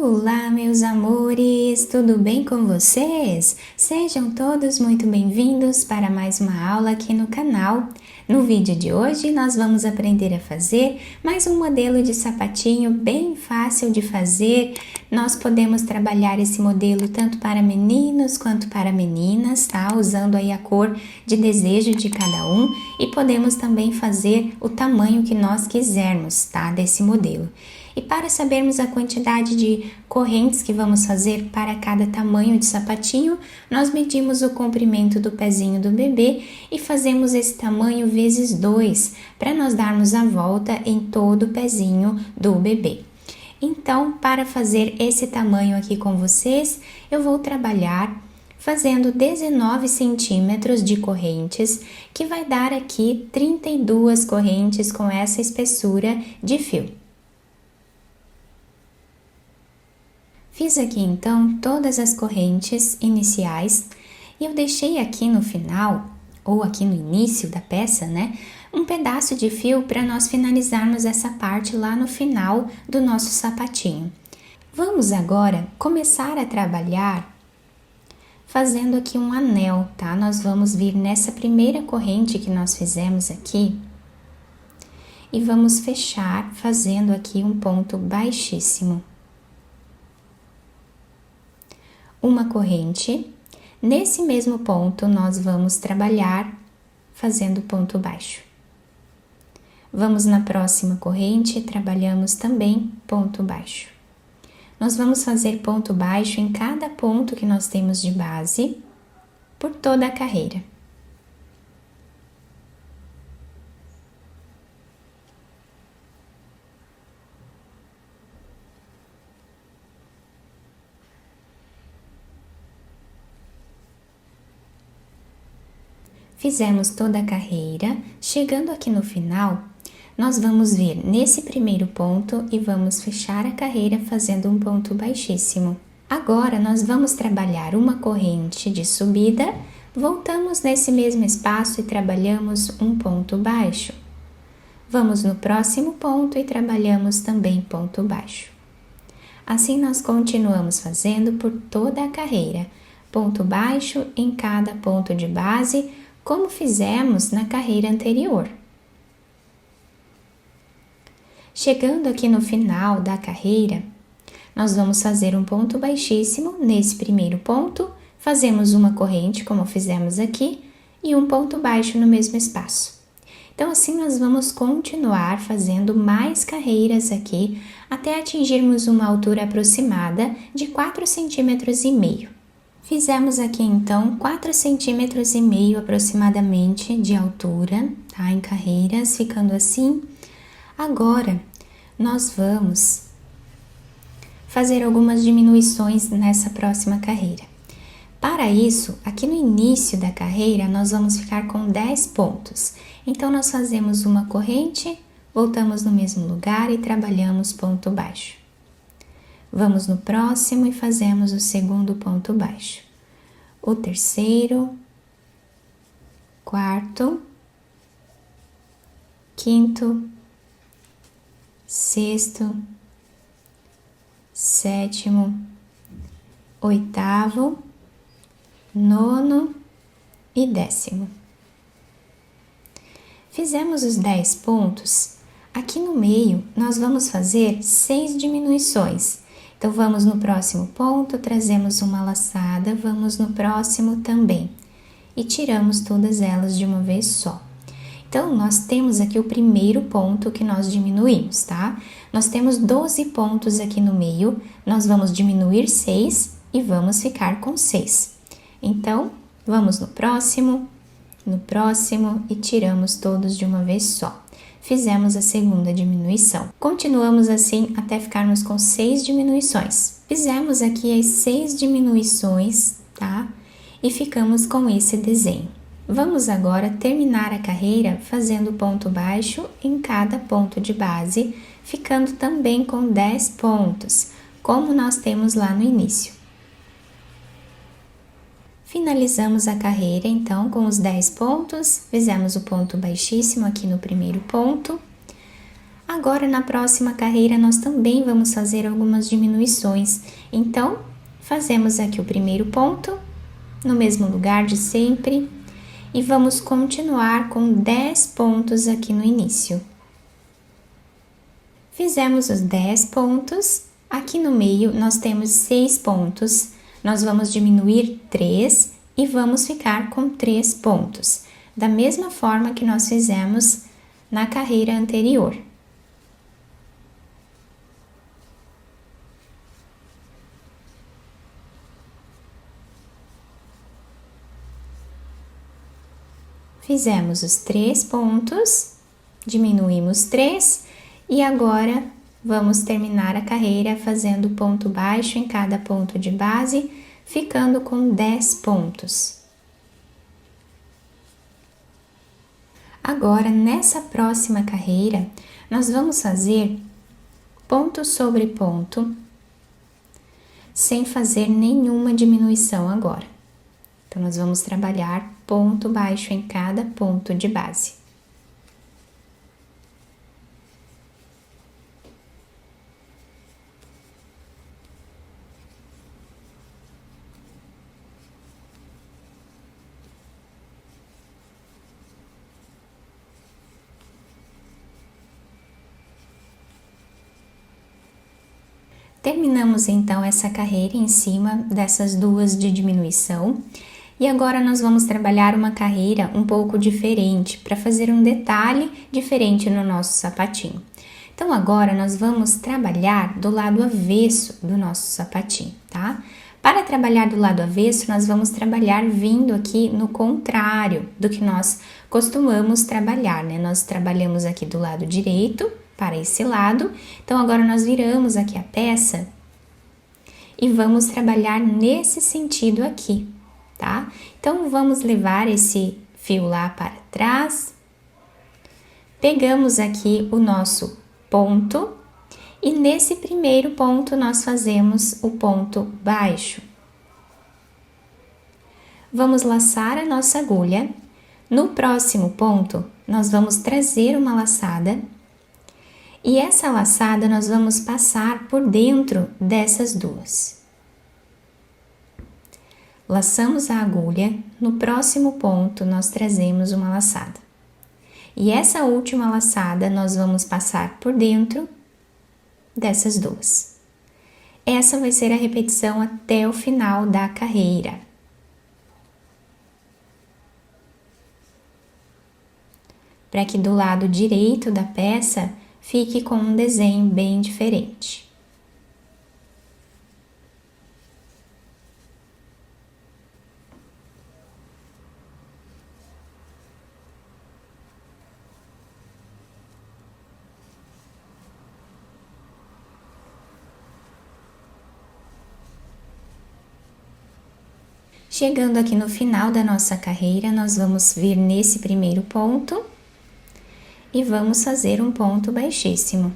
Olá, meus amores, tudo bem com vocês? Sejam todos muito bem-vindos para mais uma aula aqui no canal. No vídeo de hoje, nós vamos aprender a fazer mais um modelo de sapatinho bem fácil de fazer. Nós podemos trabalhar esse modelo tanto para meninos quanto para meninas, tá? Usando aí a cor de desejo de cada um e podemos também fazer o tamanho que nós quisermos, tá? Desse modelo. E para sabermos a quantidade de correntes que vamos fazer para cada tamanho de sapatinho, nós medimos o comprimento do pezinho do bebê e fazemos esse tamanho vezes 2, para nós darmos a volta em todo o pezinho do bebê. Então, para fazer esse tamanho aqui com vocês, eu vou trabalhar fazendo 19 centímetros de correntes, que vai dar aqui 32 correntes com essa espessura de fio. Fiz aqui então todas as correntes iniciais e eu deixei aqui no final, ou aqui no início da peça, né, um pedaço de fio para nós finalizarmos essa parte lá no final do nosso sapatinho. Vamos agora começar a trabalhar fazendo aqui um anel, tá? Nós vamos vir nessa primeira corrente que nós fizemos aqui e vamos fechar fazendo aqui um ponto baixíssimo. Uma corrente, nesse mesmo ponto nós vamos trabalhar fazendo ponto baixo. Vamos na próxima corrente, trabalhamos também ponto baixo. Nós vamos fazer ponto baixo em cada ponto que nós temos de base, por toda a carreira. Fizemos toda a carreira, chegando aqui no final, nós vamos vir nesse primeiro ponto e vamos fechar a carreira fazendo um ponto baixíssimo. Agora, nós vamos trabalhar uma corrente de subida, voltamos nesse mesmo espaço e trabalhamos um ponto baixo. Vamos no próximo ponto e trabalhamos também ponto baixo. Assim, nós continuamos fazendo por toda a carreira, ponto baixo em cada ponto de base, como fizemos na carreira anterior. Chegando aqui no final da carreira, nós vamos fazer um ponto baixíssimo nesse primeiro ponto, fazemos uma corrente, como fizemos aqui, e um ponto baixo no mesmo espaço. Então, assim, nós vamos continuar fazendo mais carreiras aqui, até atingirmos uma altura aproximada de 4,5 cm. Fizemos aqui então 4,5 cm aproximadamente de altura, tá? Em carreiras, ficando assim. Agora, nós vamos fazer algumas diminuições nessa próxima carreira. Para isso, aqui no início da carreira, nós vamos ficar com 10 pontos. Então, nós fazemos uma corrente, voltamos no mesmo lugar e trabalhamos ponto baixo. Vamos no próximo e fazemos o segundo ponto baixo. O terceiro, quarto, quinto, sexto, sétimo, oitavo, nono e 10º. Fizemos os 10 pontos. Aqui no meio, nós vamos fazer 6 diminuições. Então, vamos no próximo ponto, trazemos uma laçada, vamos no próximo também. E tiramos todas elas de uma vez só. Então, nós temos aqui o primeiro ponto que nós diminuímos, tá? Nós temos 12 pontos aqui no meio, nós vamos diminuir 6 e vamos ficar com 6. Então, vamos no próximo e tiramos todos de uma vez só. Fizemos a segunda diminuição. Continuamos assim até ficarmos com 6 diminuições. Fizemos aqui as 6 diminuições, tá? E ficamos com esse desenho. Vamos agora terminar a carreira fazendo ponto baixo em cada ponto de base, ficando também com 10 pontos, como nós temos lá no início. Finalizamos a carreira, então, com os 10 pontos, fizemos o ponto baixíssimo aqui no primeiro ponto. Agora, na próxima carreira, nós também vamos fazer algumas diminuições. Então, fazemos aqui o primeiro ponto, no mesmo lugar de sempre, e vamos continuar com 10 pontos aqui no início. Fizemos os 10 pontos, aqui no meio nós temos 6 pontos, nós vamos diminuir 3 e vamos ficar com 3 pontos, da mesma forma que nós fizemos na carreira anterior. Fizemos os 3 pontos, diminuímos 3 e agora vamos terminar a carreira fazendo ponto baixo em cada ponto de base, ficando com 10 pontos. Agora, nessa próxima carreira, nós vamos fazer ponto sobre ponto, sem fazer nenhuma diminuição agora. Então, nós vamos trabalhar ponto baixo em cada ponto de base. Terminamos então essa carreira em cima dessas duas de diminuição. E agora nós vamos trabalhar uma carreira um pouco diferente, para fazer um detalhe diferente no nosso sapatinho. Então agora nós vamos trabalhar do lado avesso do nosso sapatinho, tá? Para trabalhar do lado avesso, nós vamos trabalhar vindo aqui no contrário do que nós costumamos trabalhar, né? Nós trabalhamos aqui do lado direito para esse lado, então agora nós viramos aqui a peça e vamos trabalhar nesse sentido aqui. Tá? Então, vamos levar esse fio lá para trás, pegamos aqui o nosso ponto e nesse primeiro ponto nós fazemos o ponto baixo. Vamos laçar a nossa agulha, no próximo ponto nós vamos trazer uma laçada e essa laçada nós vamos passar por dentro dessas duas. Laçamos a agulha, no próximo ponto nós trazemos uma laçada. E essa última laçada nós vamos passar por dentro dessas duas. Essa vai ser a repetição até o final da carreira. Para que do lado direito da peça fique com um desenho bem diferente. Chegando aqui no final da nossa carreira, nós vamos vir nesse primeiro ponto e vamos fazer um ponto baixíssimo.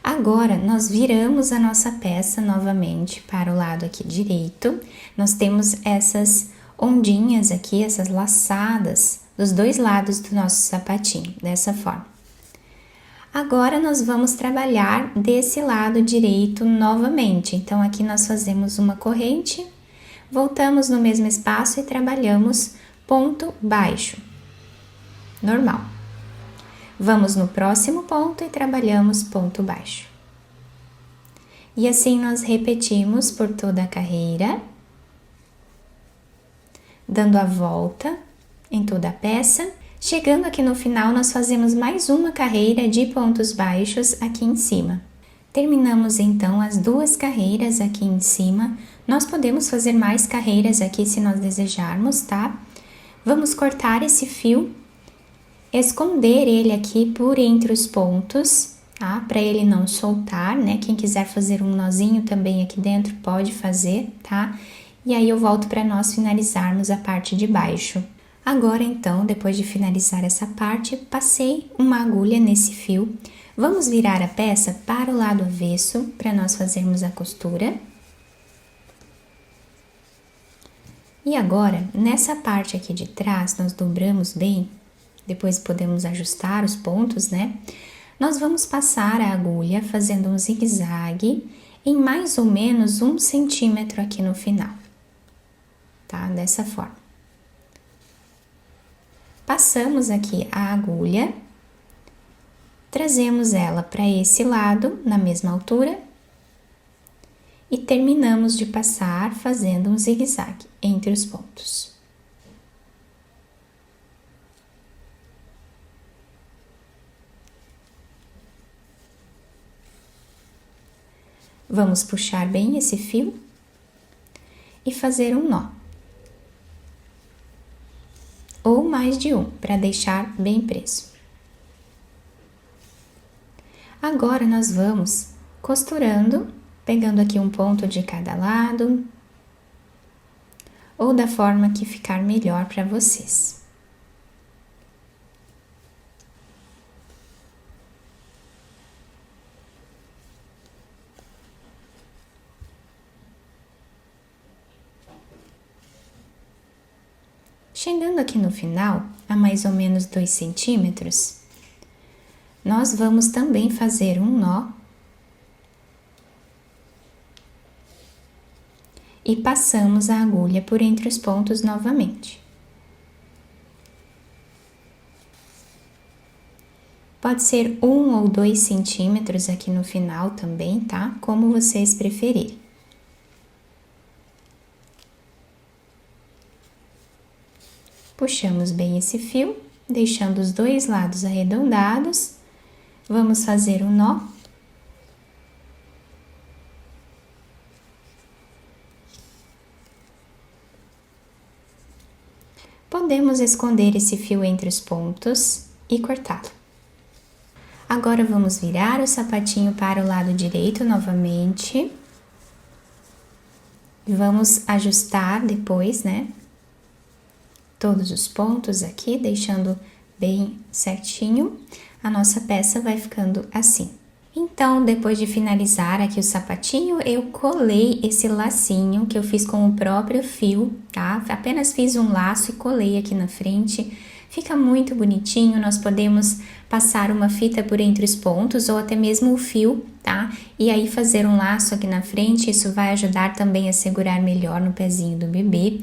Agora, nós viramos a nossa peça novamente para o lado aqui direito. Nós temos essas ondinhas aqui, essas laçadas dos dois lados do nosso sapatinho, dessa forma. Agora, nós vamos trabalhar desse lado direito novamente. Então, aqui nós fazemos uma corrente, voltamos no mesmo espaço e trabalhamos ponto baixo, normal. Vamos no próximo ponto e trabalhamos ponto baixo. E assim nós repetimos por toda a carreira, dando a volta em toda a peça. Chegando aqui no final, nós fazemos mais uma carreira de pontos baixos aqui em cima. Terminamos então as duas carreiras aqui em cima. Nós podemos fazer mais carreiras aqui se nós desejarmos, tá? Vamos cortar esse fio, esconder ele aqui por entre os pontos, tá? Para ele não soltar, né? Quem quiser fazer um nozinho também aqui dentro pode fazer, tá? E aí eu volto para nós finalizarmos a parte de baixo. Agora então, depois de finalizar essa parte, passei uma agulha nesse fio. Vamos virar a peça para o lado avesso para nós fazermos a costura. E agora, nessa parte aqui de trás, nós dobramos bem depois podemos ajustar os pontos, né? Nós vamos passar a agulha fazendo um zigue-zague em mais ou menos 1 centímetro aqui no final, tá? Dessa forma. Passamos aqui a agulha, trazemos ela para esse lado, na mesma altura, e terminamos de passar fazendo um zigue-zague entre os pontos. Vamos puxar bem esse fio e fazer um nó. Ou mais de um, para deixar bem preso. Agora, nós vamos costurando, pegando aqui um ponto de cada lado, ou da forma que ficar melhor para vocês. Chegando aqui no final, a mais ou menos 2 centímetros, nós vamos também fazer um nó e passamos a agulha por entre os pontos novamente. Pode ser 1 ou 2 centímetros aqui no final também, tá? Como vocês preferirem. Puxamos bem esse fio, deixando os dois lados arredondados. Vamos fazer um nó. Podemos esconder esse fio entre os pontos e cortá-lo. Agora, vamos virar o sapatinho para o lado direito novamente. Vamos ajustar depois, né? Todos os pontos aqui, deixando bem certinho. A nossa peça vai ficando assim. Então, depois de finalizar aqui o sapatinho, eu colei esse lacinho que eu fiz com o próprio fio, tá? Apenas fiz um laço e colei aqui na frente. Fica muito bonitinho, nós podemos passar uma fita por entre os pontos ou até mesmo o fio, tá? E aí fazer um laço aqui na frente, isso vai ajudar também a segurar melhor no pezinho do bebê.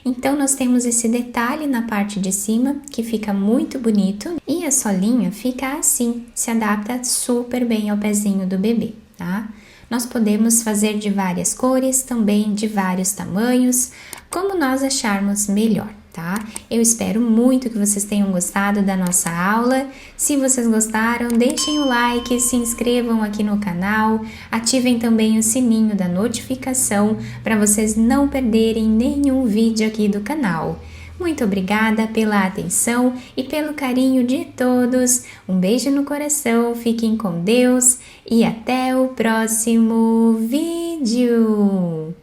Então, nós temos esse detalhe na parte de cima, que fica muito bonito. E a solinha fica assim, se adapta super bem ao pezinho do bebê, tá? Nós podemos fazer de várias cores, também de vários tamanhos, como nós acharmos melhor, tá? Eu espero muito que vocês tenham gostado da nossa aula. Se vocês gostaram, deixem o like, se inscrevam aqui no canal, ativem também o sininho da notificação para vocês não perderem nenhum vídeo aqui do canal. Muito obrigada pela atenção e pelo carinho de todos. Um beijo no coração, fiquem com Deus e até o próximo vídeo!